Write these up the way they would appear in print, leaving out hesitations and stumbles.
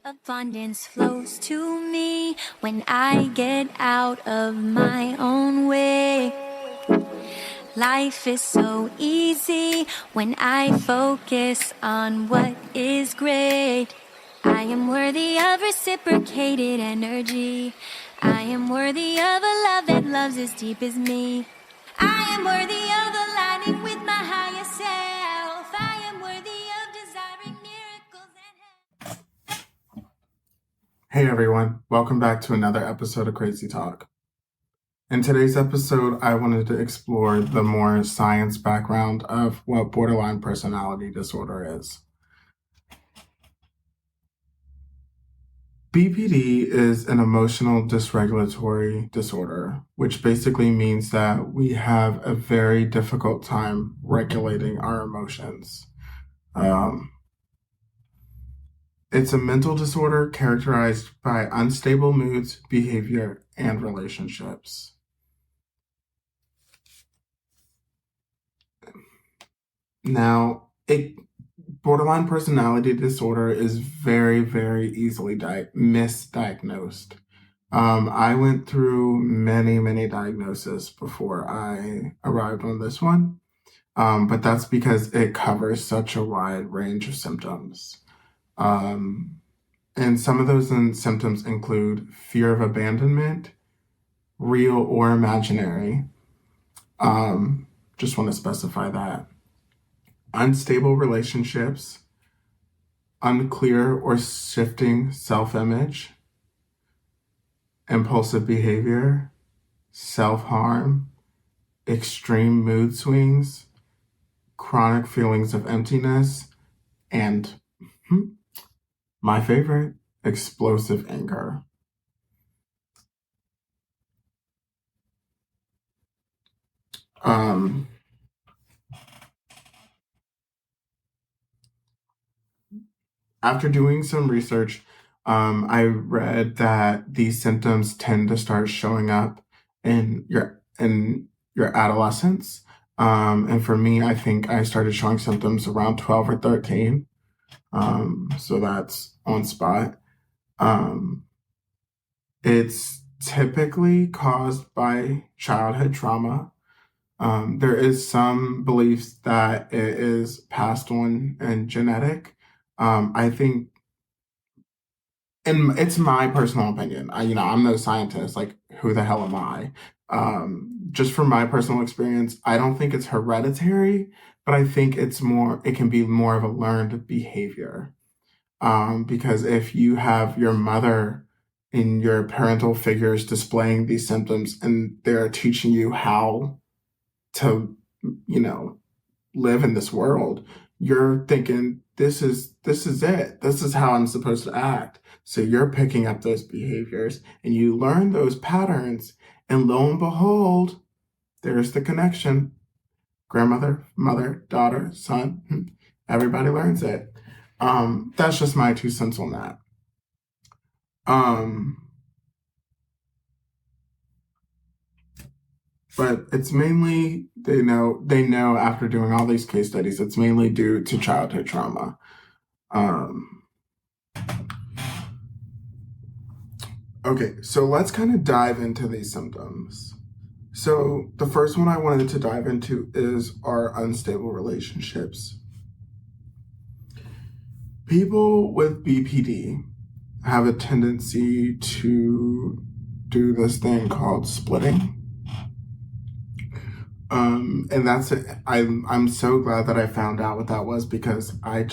Abundance flows to me when I get out of my own way. Life is so easy when I focus on what is great. I am worthy of reciprocated energy. I am worthy of a love that loves as deep as me. I am worthy of aligning with my higher self. I am worthy of desiring miracles and Hey everyone, welcome back to another episode of Crazy Talk. In today's episode, I wanted to explore the more science background of what borderline personality disorder is. BPD is an emotional dysregulatory disorder, which basically means that we have a very difficult time regulating our emotions. It's a mental disorder characterized by unstable moods, behavior, and relationships. Now, borderline personality disorder is very, very easily misdiagnosed. I went through many diagnoses before I arrived on this one, but that's because it covers such a wide range of symptoms. And some of those symptoms include fear of abandonment, real or imaginary. Just want to specify that. Unstable relationships, unclear or shifting self-image, impulsive behavior, self-harm, extreme mood swings, chronic feelings of emptiness, and my favorite, explosive anger. After doing some research, I read that these symptoms tend to start showing up in your adolescence. And for me, I think I started showing symptoms around 12 or 13. So that's on spot. It's typically caused by childhood trauma. There is some beliefs that it is passed on and genetic. I think, and it's my personal opinion. I'm no scientist. Like, who the hell am I? Just from my personal experience, I don't think it's hereditary, but I think it can be more of a learned behavior. Because if you have your mother and your parental figures displaying these symptoms and they're teaching you how to, live in this world, you're thinking, this is it. This is how I'm supposed to act. So you're picking up those behaviors and you learn those patterns, and lo and behold, there's the connection. Grandmother, mother, daughter, son, everybody learns it. That's just my 2 cents on that. But it's mainly, they know after doing all these case studies, it's mainly due to childhood trauma. Okay, so let's kind of dive into these symptoms. So the first one I wanted to dive into is our unstable relationships. People with BPD have a tendency to do this thing called splitting. And that's it. I'm so glad that I found out what that was, because I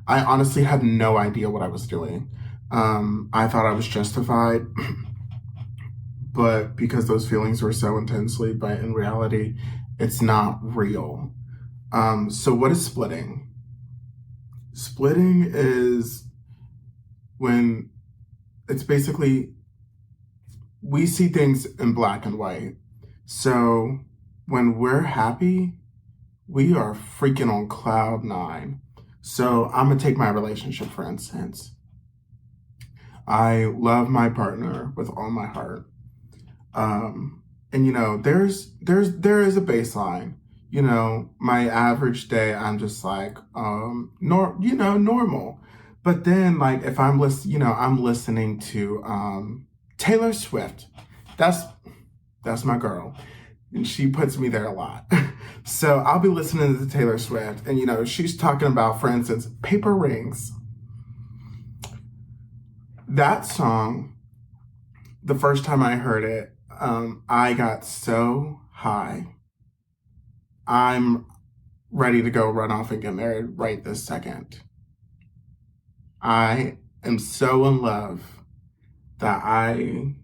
honestly had no idea what I was doing. I thought I was justified, but because those feelings were so intensely, but in reality, it's not real. So what is splitting? Splitting is when it's basically, we see things in black and white. So when we're happy, we are freaking on cloud 9. So I'm gonna take my relationship, for instance. I love my partner with all my heart. And there is a baseline. My average day, I'm just like, normal. But then, like, if I'm I'm listening to Taylor Swift. That's my girl, and she puts me there a lot. So I'll be listening to Taylor Swift, and she's talking about, for instance, Paper Rings. That song, the first time I heard it, I got so high. I'm ready to go run off and get married right this second. I am so in love that I'm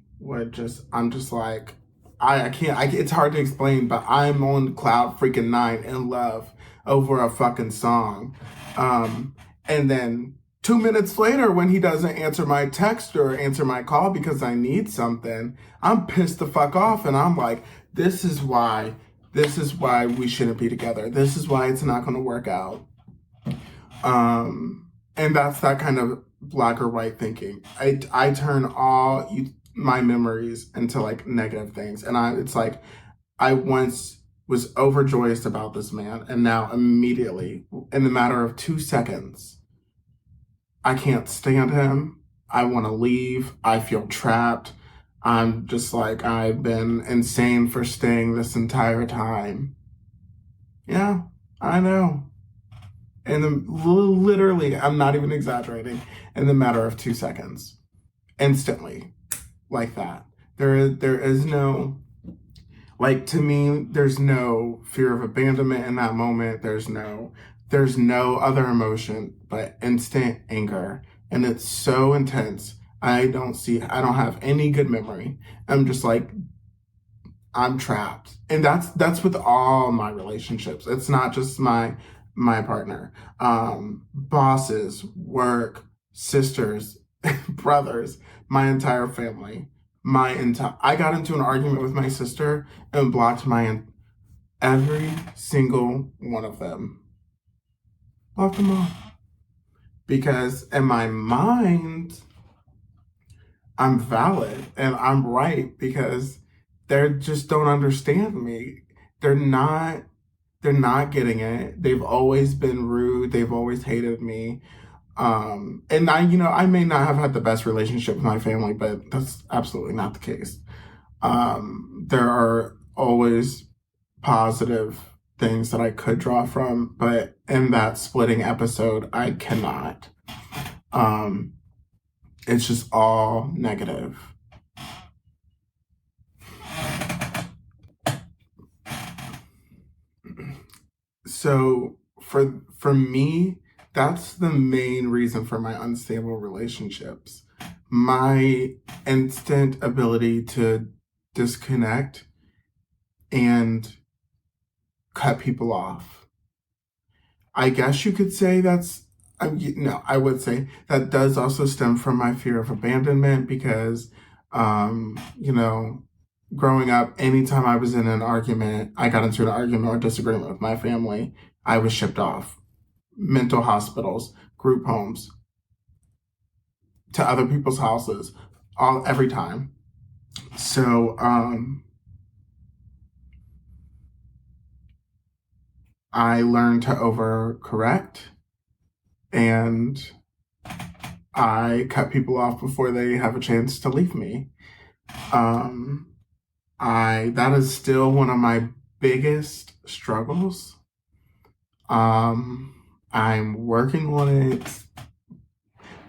just like, I can't, it's hard to explain, but I'm on cloud freaking nine in love over a fucking song. And then 2 minutes later, when he doesn't answer my text or answer my call because I need something, I'm pissed the fuck off. And I'm like, this is why we shouldn't be together. This is why it's not going to work out. And that's that kind of black or white thinking. I turn all my memories into like negative things. And it's like, I once was overjoyous about this man, and now immediately, in the matter of 2 seconds, I can't stand him. I want to leave. I feel trapped. I'm just like, I've been insane for staying this entire time. Yeah, I know. And literally, I'm not even exaggerating, in the matter of 2 seconds. Instantly. Like that. There is no, like, to me, there's no fear of abandonment in that moment. There's no other emotion but instant anger. And it's so intense. I don't have any good memory. I'm just like, I'm trapped. And that's with all my relationships. It's not just my partner. Bosses, work, sisters, brothers, my entire family. I got into an argument with my sister and blocked every single one of them. Blocked them all. Because in my mind, I'm valid and I'm right, because they just don't understand me. They're not getting it. They've always been rude. They've always hated me. And I may not have had the best relationship with my family, but that's absolutely not the case. There are always positive things that I could draw from, but in that splitting episode, I cannot. It's just all negative. So for me, that's the main reason for my unstable relationships. My instant ability to disconnect and cut people off. I guess you could say I would say that does also stem from my fear of abandonment, because, growing up, anytime I was in an argument, I got into an argument or disagreement with my family, I was shipped off. Mental hospitals, group homes, to other people's houses, every time. So, I learned to overcorrect, and I cut people off before they have a chance to leave me. That is still one of my biggest struggles. I'm working on it,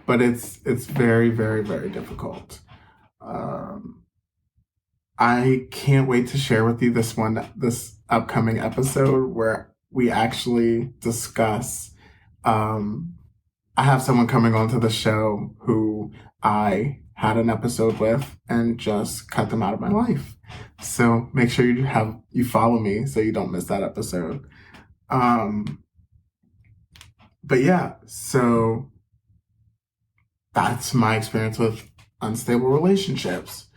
but it's very, very, very difficult. I can't wait to share with you this upcoming episode where we actually discuss. I have someone coming onto the show who I had an episode with and just cut them out of my life. So make sure you follow me so you don't miss that episode. But yeah, so that's my experience with unstable relationships.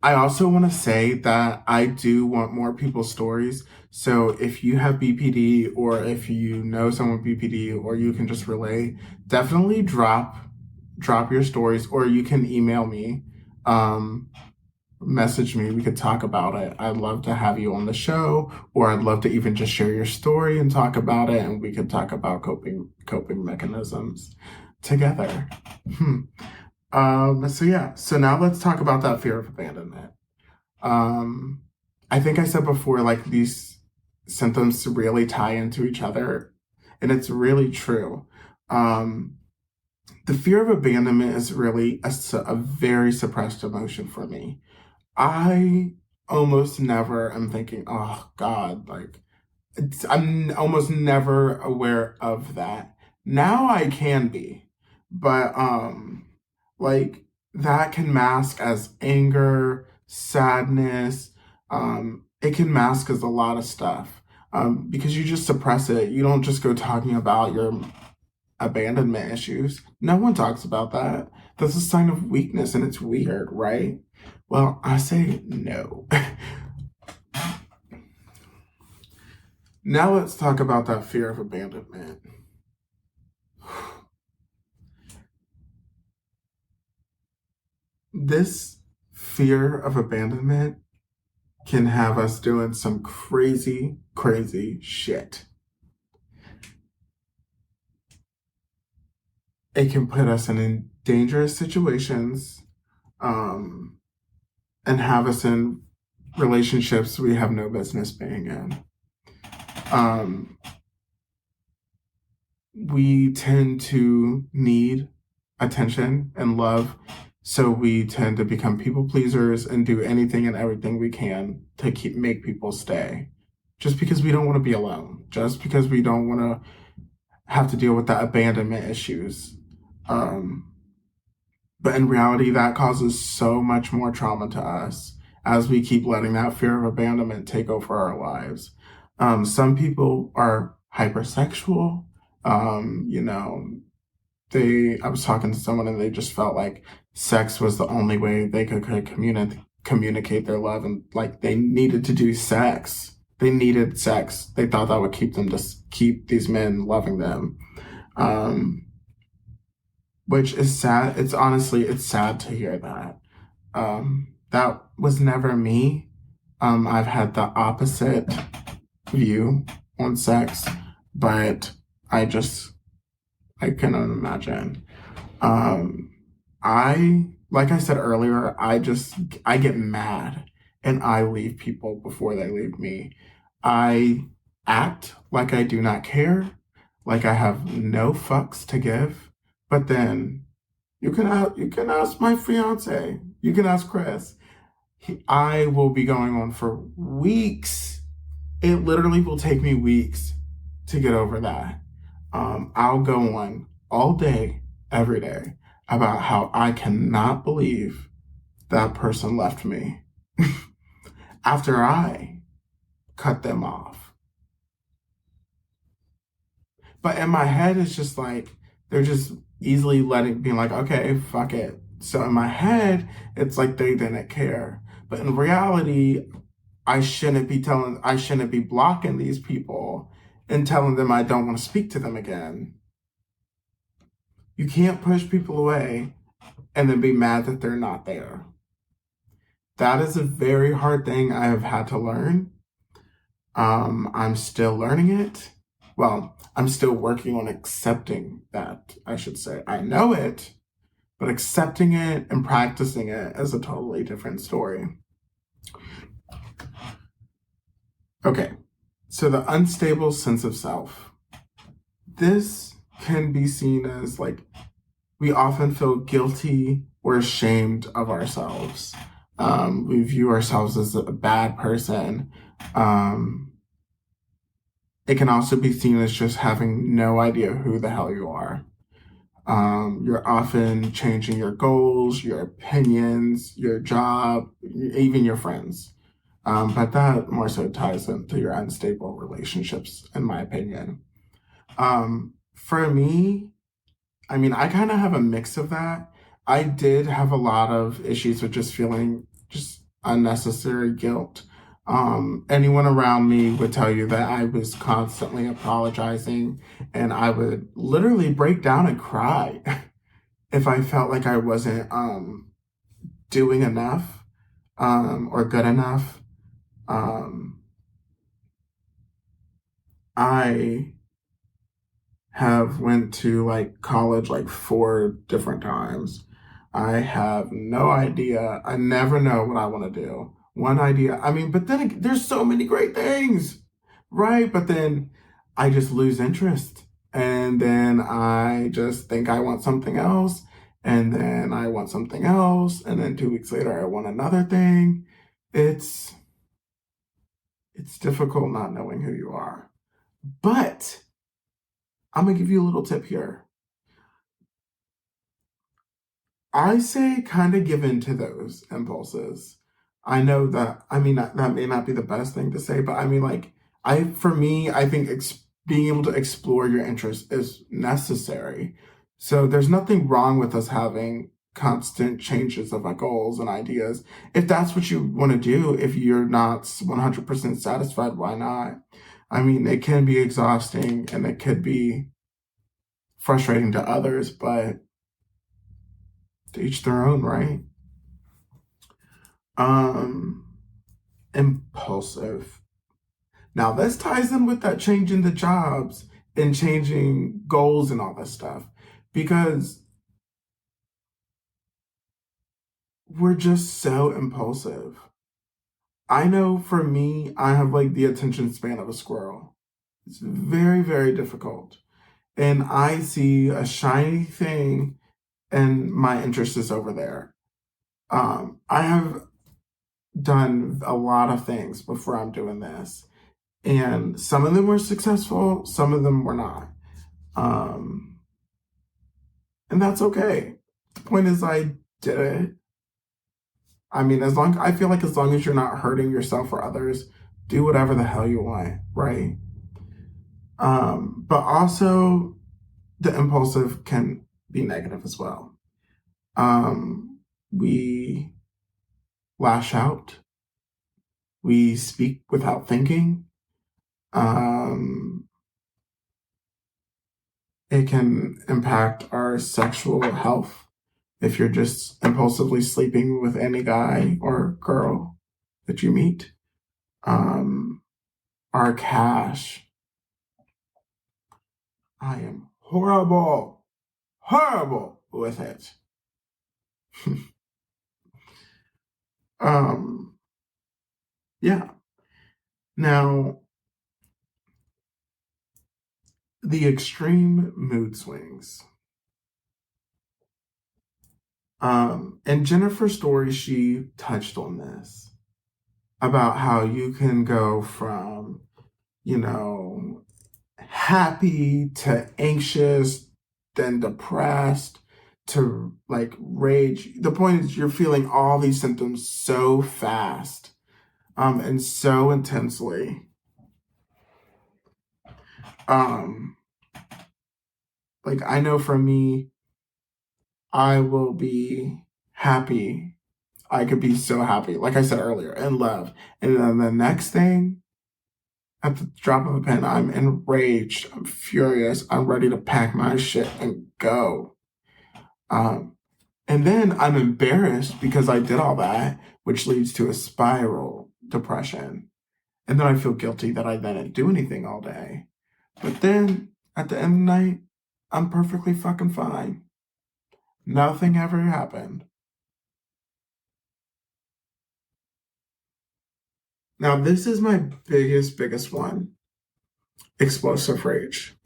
I also want to say that I do want more people's stories. So if you have BPD, or if you know someone with BPD, or you can just relate, definitely drop your stories, or you can email me. message me. We could talk about it. I'd love to have you on the show, or I'd love to even just share your story and talk about it, and we could talk about coping mechanisms together. So yeah. So now let's talk about that fear of abandonment. Um, I think I said before, like, these symptoms really tie into each other, and it's really true. Um, the fear of abandonment is really a very suppressed emotion for me. I almost never am thinking, oh God, like, I'm almost never aware of that. Now I can be, but like, that can mask as anger, sadness. It can mask as a lot of stuff. Because you just suppress it. You don't just go talking about your abandonment issues. No one talks about that. That's a sign of weakness, and it's weird, right? Well, I say no. Now let's talk about that fear of abandonment. This fear of abandonment can have us doing some crazy, crazy shit. It can put us in dangerous situations, and have us in relationships we have no business being in. We tend to need attention and love, so we tend to become people pleasers and do anything and everything we can to make people stay, just because we don't want to be alone, just because we don't want to have to deal with the abandonment issues. But in reality, that causes so much more trauma to us as we keep letting that fear of abandonment take over our lives. Some people are hypersexual. You know, I was talking to someone and they just felt like sex was the only way they could communicate their love, and like they needed to do sex. They needed sex. They thought that would keep these men loving them. Which is sad. It's sad to hear that. That was never me. I've had the opposite view on sex, but I cannot imagine. Like I said earlier, I get mad and I leave people before they leave me. I act like I do not care, like I have no fucks to give. But then you can ask my fiance. You can ask Chris. I will be going on for weeks. It literally will take me weeks to get over that. I'll go on all day, every day, about how I cannot believe that person left me after I cut them off. But in my head, it's just like, they're just easily being like, okay, fuck it. So in my head, it's like they didn't care. But in reality, I shouldn't be blocking these people and telling them I don't want to speak to them again. You can't push people away and then be mad that they're not there. That is a very hard thing I have had to learn. I'm still learning it. Well, I'm still working on accepting that, I should say. I know it, but accepting it and practicing it is a totally different story. Okay, so the unstable sense of self. This can be seen as like, we often feel guilty or ashamed of ourselves. We view ourselves as a bad person. It can also be seen as just having no idea who the hell you are. You're often changing your goals, your opinions, your job, even your friends. But that more so ties into your unstable relationships, in my opinion. For me, I mean, I kind of have a mix of that. I did have a lot of issues with just feeling just unnecessary guilt. Anyone around me would tell you that I was constantly apologizing, and I would literally break down and cry if I felt like I wasn't doing enough. or good enough. Um, I have went to like college like 4 different times. I have no idea. I never know what I want to do. One idea. I mean, but then there's so many great things, right? But then I just lose interest. And then I just think I want something else. And then I want something else. And then 2 weeks later, I want another thing. It's it's difficult not knowing who you are. But I'm gonna give you a little tip here. I say kind of give in to those impulses. I know that, I mean, that may not be the best thing to say, but I mean, like, for me, I think being able to explore your interests is necessary. So there's nothing wrong with us having constant changes of our goals and ideas. If that's what you want to do, if you're not 100% satisfied, why not? I mean, it can be exhausting and it could be frustrating to others, but to each their own, right? Um, Impulsive. Now this ties in with that changing the jobs and changing goals and all this stuff because we're just so impulsive. I know for me, I have like the attention span of a squirrel. It's very, very difficult. And I see a shiny thing and my interest is over there. I have done a lot of things before I'm doing this. And some of them were successful, some of them were not. Um, and that's okay. The point is, I did it. I mean, I feel like as long as you're not hurting yourself or others, do whatever the hell you want, right? But also, the impulsive can be negative as well. We lash out, we speak without thinking. It can impact our sexual health if you're just impulsively sleeping with any guy or girl that you meet. Our cash. I am horrible, horrible with it. Yeah. Now, the extreme mood swings. In Jennifer's story, she touched on this about how you can go from, happy to anxious, then depressed to like rage. The point is, you're feeling all these symptoms so fast, and so intensely. Like I know for me, I will be happy. I could be so happy, like I said earlier, in love. And then the next thing, at the drop of a pen, I'm enraged. I'm furious. I'm ready to pack my shit and go. And then I'm embarrassed because I did all that, which leads to a spiral depression. And then I feel guilty that I didn't do anything all day. But then at the end of the night, I'm perfectly fucking fine. Nothing ever happened. Now, this is my biggest one. Explosive rage.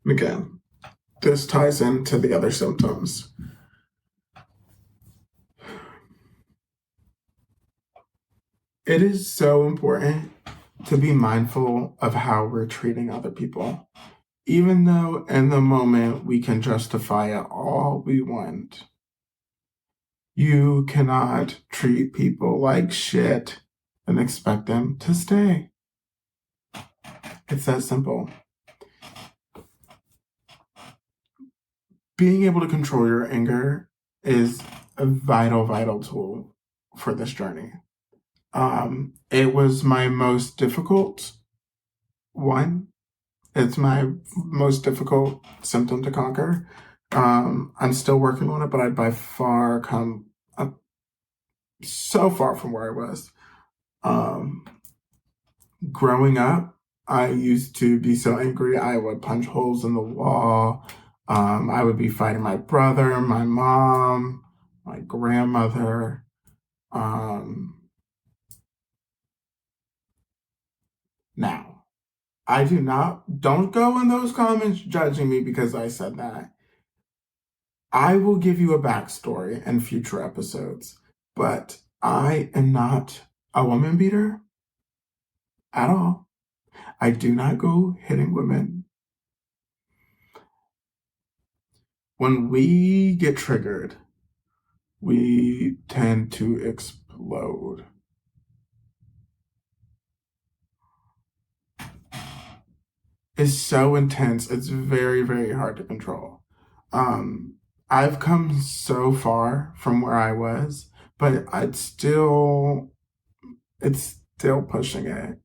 Again, this ties into the other symptoms. It is so important to be mindful of how we're treating other people. Even though in the moment we can justify it all we want, you cannot treat people like shit and expect them to stay. It's that simple. Being able to control your anger is a vital tool for this journey. It was my most difficult one. It's my most difficult symptom to conquer. I'm still working on it, but I by far come a so far from where I was. Growing up, I used to be so angry, I would punch holes in the wall. I would be fighting my brother, my mom, my grandmother. Now, don't go in those comments judging me because I said that. I will give you a backstory in future episodes, but I am not a woman beater at all. I do not go hitting women. When we get triggered, we tend to explode. It's so intense. It's very, very hard to control. I've come so far from where I was, but it's still pushing it.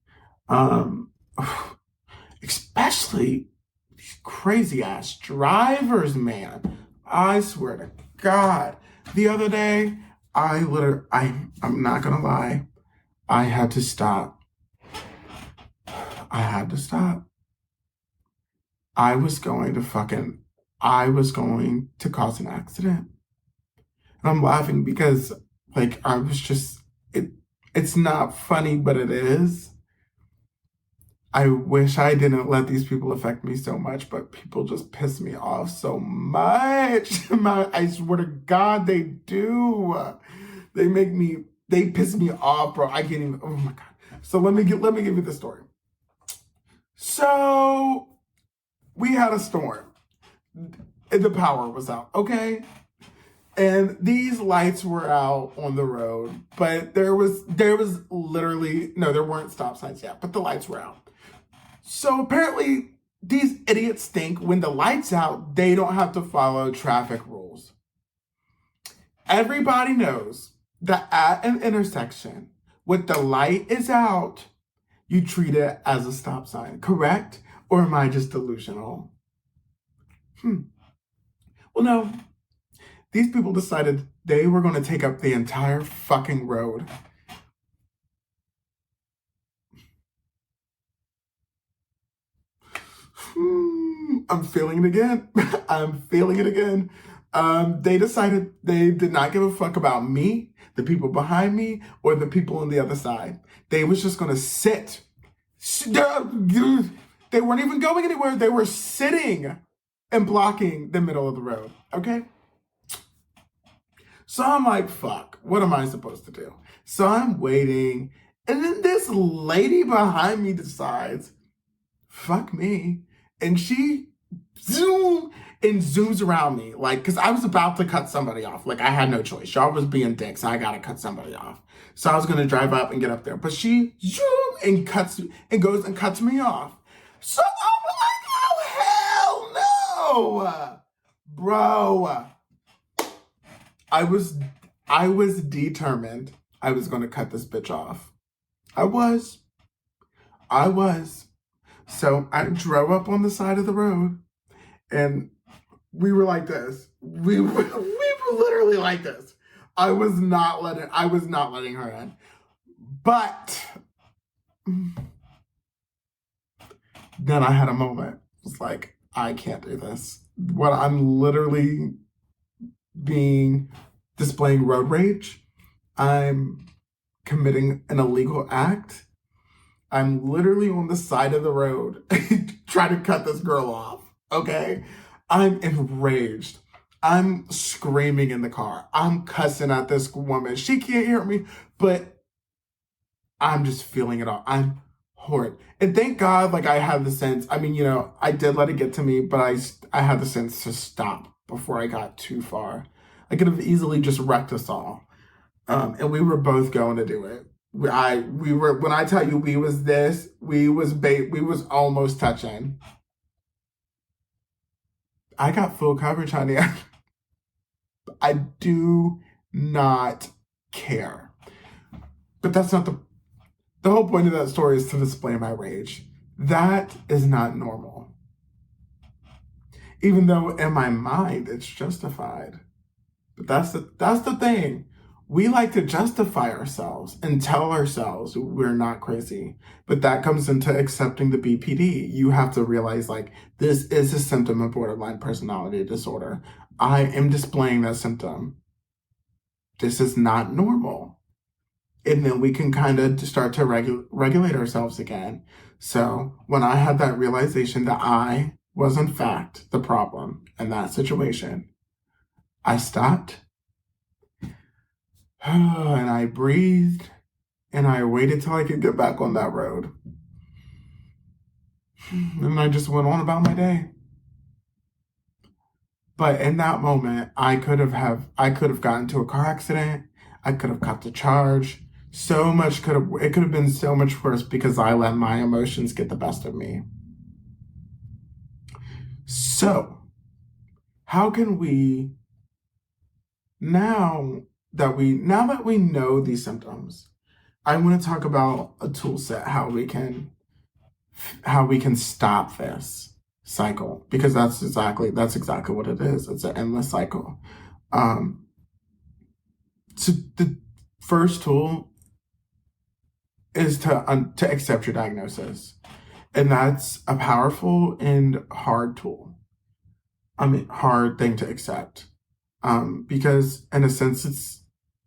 Especially these crazy ass drivers, man. I swear to God. The other day, I'm not gonna lie, I had to stop. I had to stop. I was going to cause an accident. And I'm laughing because, like, it's not funny, but it is. I wish I didn't let these people affect me so much, but people just piss me off so much. I swear to God, they do. They piss me off, bro. I can't even, oh my God. So let me give you the story. So we had a storm. The power was out, okay? And these lights were out on the road, but there was literally, no, there weren't stop signs yet, but the lights were out. So apparently these idiots think when the light's out, they don't have to follow traffic rules. Everybody knows that at an intersection, when the light is out, you treat it as a stop sign, correct? Or am I just delusional? Well, no. These people decided they were going to take up the entire fucking road. I'm feeling it again. I'm feeling it again. They decided they did not give a fuck about me, the people behind me, or the people on the other side. They was just going to sit. They weren't even going anywhere. They were sitting and blocking the middle of the road. Okay? So I'm like, fuck, what am I supposed to do? So I'm waiting. And then this lady behind me decides, fuck me. And she zooms around me. Like, because I was about to cut somebody off. Like, I had no choice. Y'all was being dicks. I got to cut somebody off. So I was going to drive up and get up there. But she goes and cuts me off. So I'm like, oh, hell no. Bro. I was determined I was going to cut this bitch off. I was. So I drove up on the side of the road and we were like this. We were literally like this. I was not letting her in. But then I had a moment. It was like, I can't do this. What I'm literally displaying road rage. I'm committing an illegal act. I'm literally on the side of the road trying to cut this girl off, okay? I'm enraged. I'm screaming in the car. I'm cussing at this woman. She can't hear me, but I'm just feeling it all. I'm horrid. And thank God, like, I had the sense. I mean, I did let it get to me, but I had the sense to stop before I got too far. I could have easily just wrecked us all. And we were both going to do it. When I tell you we was almost touching. I got full coverage, honey. I do not care. But that's not the whole point of that story is to display my rage. That is not normal. Even though in my mind it's justified. But that's the thing. we like to justify ourselves and tell ourselves we're not crazy. But that comes into accepting the BPD. You have to realize, like, this is a symptom of borderline personality disorder. I am displaying that symptom. This is not normal. And then we can kind of start to regulate ourselves again. So when I had that realization that I was in fact the problem in that situation, I stopped and I breathed and I waited till I could get back on that road. And I just went on about my day. But in that moment, I could have gotten into a car accident. I could have got the charge. It could have been so much worse because I let my emotions get the best of me. So, how can we, now that we know these symptoms, I want to talk about a tool set, how we can stop this cycle, because that's exactly what it is. It's an endless cycle. So the first tool is to accept your diagnosis, and that's a powerful and hard tool. Hard thing to accept, because in a sense it's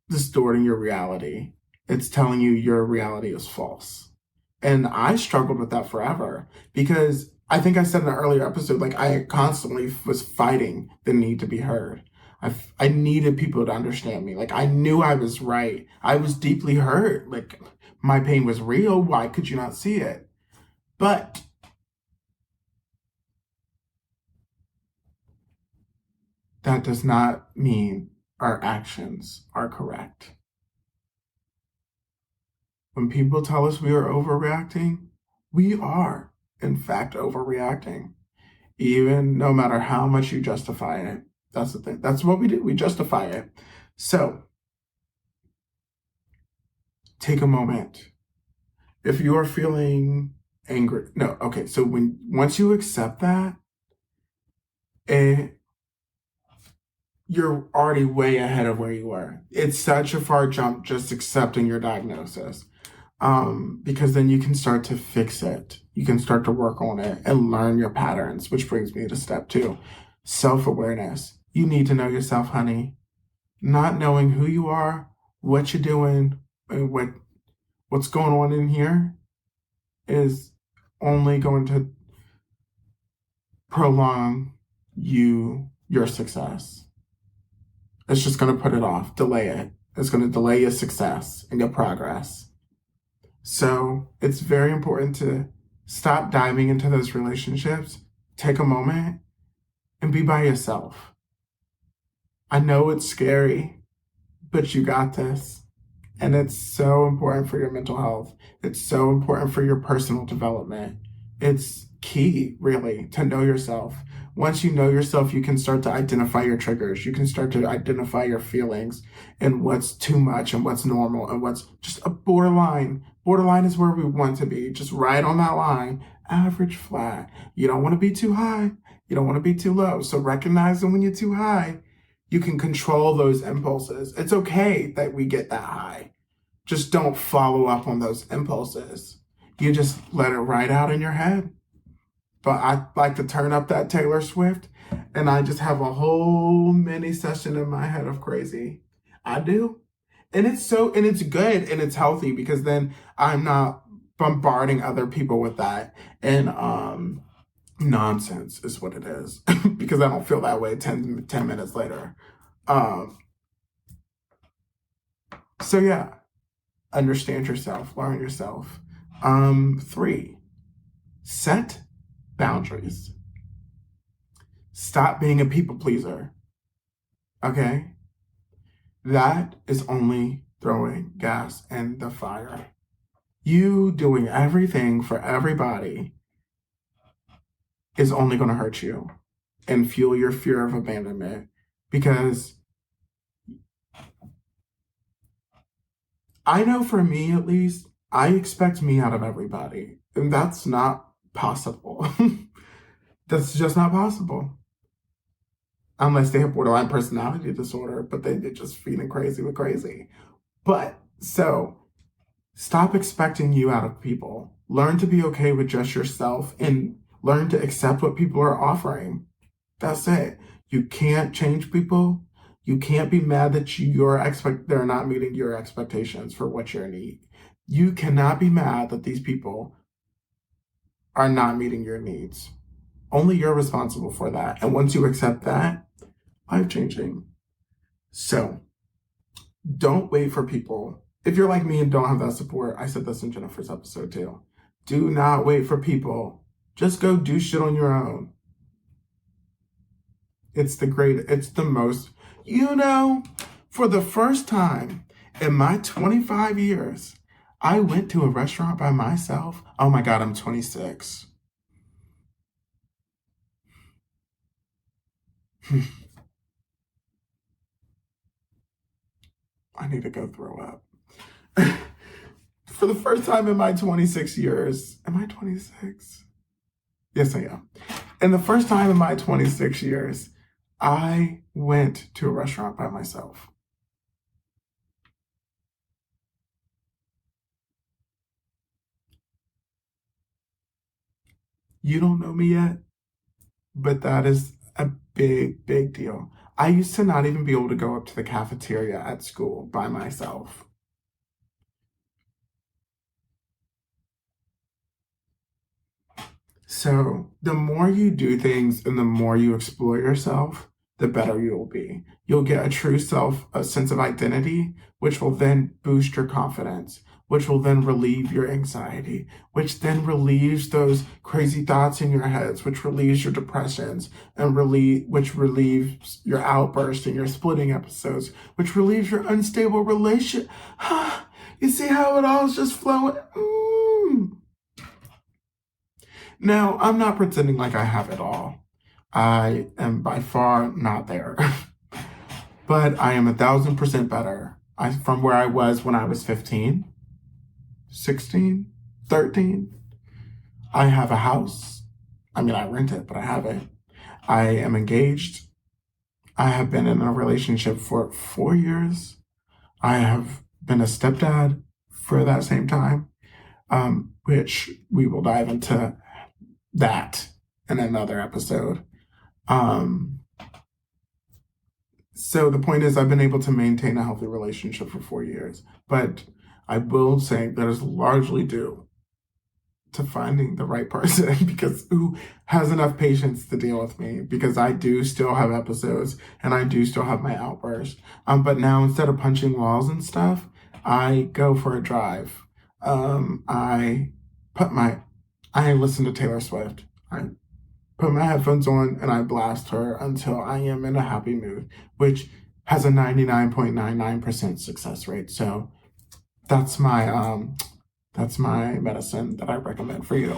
distorting your reality. It's telling you your reality is false. And I struggled with that forever because I think I said in an earlier episode, like, I constantly was fighting the need to be heard. I needed people to understand me. Like, I knew I was right. I was deeply hurt. Like, my pain was real. Why could you not see it? But that does not mean our actions are correct. When people tell us we are overreacting, we are, in fact, overreacting. Even no matter how much you justify it. That's the thing. That's what we do. We justify it. So, take a moment. If you are feeling angry, so once you accept that, you're already way ahead of where you were. It's such a far jump just accepting your diagnosis. Because then you can start to fix it. You can start to work on it and learn your patterns, which brings me to step 2, self-awareness. You need to know yourself, honey. Not knowing who you are, what you're doing, and what's going on in here is only going to prolong your success. It's just going to put it off, delay it. It's going to delay your success and your progress. So it's very important to stop diving into those relationships, take a moment, and be by yourself. I know it's scary, but you got this. And it's so important for your mental health. It's so important for your personal development. It's key, really, to know yourself. Once you know yourself, you can start to identify your triggers. You can start to identify your feelings and what's too much and what's normal and what's just a borderline. Borderline is where we want to be, just right on that line, average, flat. You don't want to be too high. You don't want to be too low. So recognizing when you're too high, you can control those impulses. It's okay that we get that high. Just don't follow up on those impulses. You just let it ride out in your head. But I like to turn up that Taylor Swift, and I just have a whole mini session in my head of crazy. I do. And it's good and it's healthy, because then I'm not bombarding other people with that. And nonsense is what it is, because I don't feel that way 10 minutes later. So yeah, understand yourself, learn yourself. 3, set boundaries. Stop being a people pleaser. Okay? That is only throwing gas in the fire. You doing everything for everybody is only going to hurt you and fuel your fear of abandonment, because I know, for me at least, I expect me out of everybody, and that's not possible. That's just not possible. unless they have borderline personality disorder, but they're just feeling crazy with crazy. But so stop expecting you out of people. Learn to be okay with just yourself and learn to accept what people are offering. That's it. You can't change people. You can't be mad that they're not meeting your expectations for what you need. You cannot be mad that these people are not meeting your needs. Only you're responsible for that. And once you accept that, life changing. So don't wait for people. If you're like me and don't have that support, I said this in Jennifer's episode too. Do not wait for people. Just go do shit on your own. It's the most, for the first time in my 25 years, I went to a restaurant by myself. Oh my God, I'm 26. I need to go throw up. For the first time in my 26 years, am I 26? Yes, I am. And the first time in my 26 years, I went to a restaurant by myself. You don't know me yet, but that is a big, big deal. I used to not even be able to go up to the cafeteria at school by myself. So the more you do things and the more you explore yourself, the better you'll be. You'll get a sense of identity, which will then boost your confidence, which will then relieve your anxiety, which then relieves those crazy thoughts in your heads, which relieves your depressions, and which relieves your outbursts and your splitting episodes, which relieves your unstable relationship. You see how it all is just flowing? Now, I'm not pretending like I have it all. I am by far not there. But I am 1,000% better from where I was when I was 15, 16, 13. I have a house. I mean, I rent it, but I have it. I am engaged. I have been in a relationship for 4 years. I have been a stepdad for that same time, which we will dive into that in another episode. So the point is, I've been able to maintain a healthy relationship for 4 years, but I will say that is largely due to finding the right person because who has enough patience to deal with me, because I do still have episodes and I do still have my outbursts. But now instead of punching walls and stuff, I go for a drive. I listen to Taylor Swift. I put my headphones on and I blast her until I am in a happy mood, which has a 99.99% success rate. So that's my medicine that I recommend for you.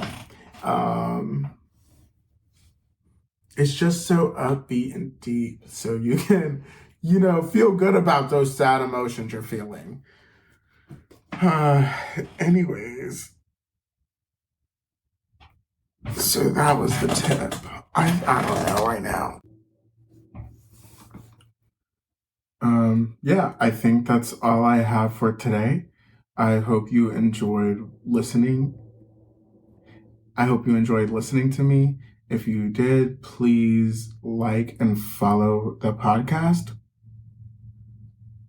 It's just so upbeat and deep, so you can, feel good about those sad emotions you're feeling. Anyways. So that was the tip. I don't know right now. Yeah, I think that's all I have for today. I hope you enjoyed listening. I hope you enjoyed listening to me. If you did, please like and follow the podcast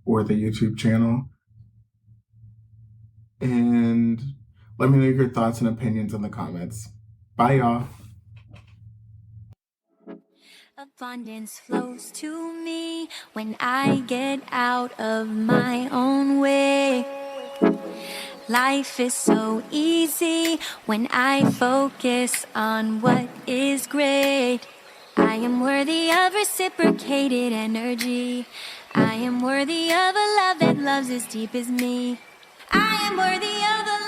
or the YouTube channel. And let me know your thoughts and opinions in the comments. Bye, y'all. Abundance flows to me when I get out of my own way. Life is so easy when I focus on what is great. I am worthy of reciprocated energy. I am worthy of a love that loves as deep as me. I am worthy of the